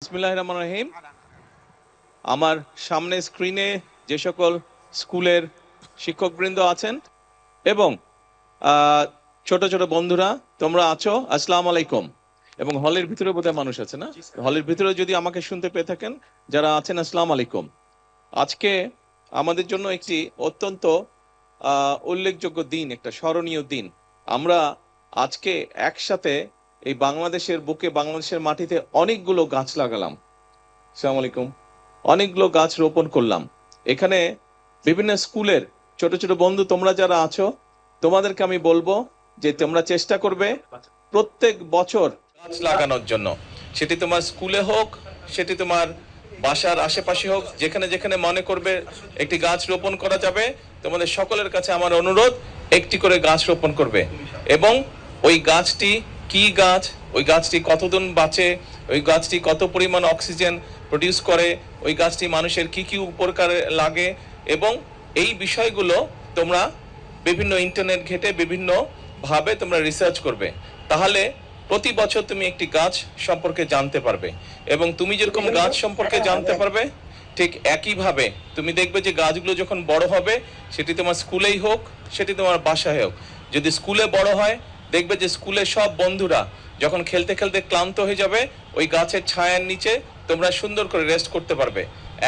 বিসমিল্লাহির রহমানির রহিম। আমার সামনে স্ক্রিনে যে সকল স্কুলের শিক্ষকবৃন্দ আছেন এবং ছোট ছোট বন্ধুরা তোমরা আছো, আসসালামু আলাইকুম। এবং হলের ভিতরে বোধহয় মানুষ আছে না, হলের ভিতরে যদি আমাকে শুনতে পেয়ে থাকেন যারা আছেন, আসসালামু আলাইকুম। আজকে আমাদের জন্য একটি অত্যন্ত উল্লেখযোগ্য দিন, একটা স্মরণীয় দিন। আমরা আজকে একসাথে এই বাংলাদেশের বুকে, বাংলাদেশের মাটিতে অনেকগুলো গাছ লাগালাম। আসসালামু আলাইকুম। অনেকগুলো গাছ রোপণ করলাম। এখানে বিভিন্ন স্কুলের ছোট ছোট বন্ধু তোমরা যারা আছো, তোমাদেরকে আমি বলবো যে তোমরা চেষ্টা করবে প্রত্যেক বছর গাছ লাগানোর জন্য। সেটি তোমার স্কুলে হোক, সেটি তোমার বাসার আশেপাশে হোক, যেখানে যেখানে মনে করবে একটি গাছ রোপণ করা যাবে, তোমাদের সকলের কাছে আমার অনুরোধ একটি করে গাছ রোপণ করবে। এবং ওই গাছটি কি গাছ, ওই গাছটি কতদিন বাঁচে, ওই গাছটি কত পরিমাণ অক্সিজেন প্রডিউস করে, ওই গাছটি মানুষের কি কি উপকারে লাগে, এবং এই বিষয়গুলো তোমরা বিভিন্ন ইন্টারনেট ঘেটে বিভিন্ন ভাবে তোমরা রিসার্চ করবে। তাহলে প্রতি বছর তুমি একটি গাছ সম্পর্কে জানতে পারবে। এবং তুমি যেরকম গাছ সম্পর্কে জানতে পারবে, ঠিক একইভাবে তুমি দেখবে যে গাছগুলো যখন বড় হবে, সেটি তোমার স্কুলেই হোক, সেটি তোমার বাসায় হোক। যদি স্কুলে বড় হয়, দেখবে যে স্কুলের সব বন্ধুরা যখন খেলতে খেলতে ক্লান্ত হয়ে যাবে, ওই গাছের ছায়ার নিচে তোমরা সুন্দর করে রেস্ট করতে পারবে।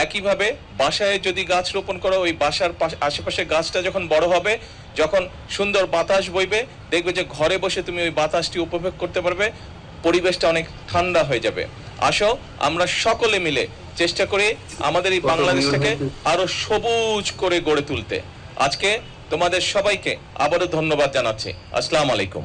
একইভাবে বাসায় যদি গাছ রোপণ করো, ওই বাসার আশেপাশে গাছটা যখন বড় হবে, যখন সুন্দর বাতাস বইবে, দেখবে যে ঘরে বসে তুমি ওই বাতাসটি উপভোগ করতে পারবে, পরিবেশটা অনেক ঠান্ডা হয়ে যাবে। আসো আমরা সকলে মিলে চেষ্টা করি আমাদের এই বাংলাদেশটাকে আরো সবুজ করে গড়ে তুলতে। আজকে তোমাদের সবাইকে আবারও ধন্যবাদ জানাচ্ছি। আসসালামু আলাইকুম।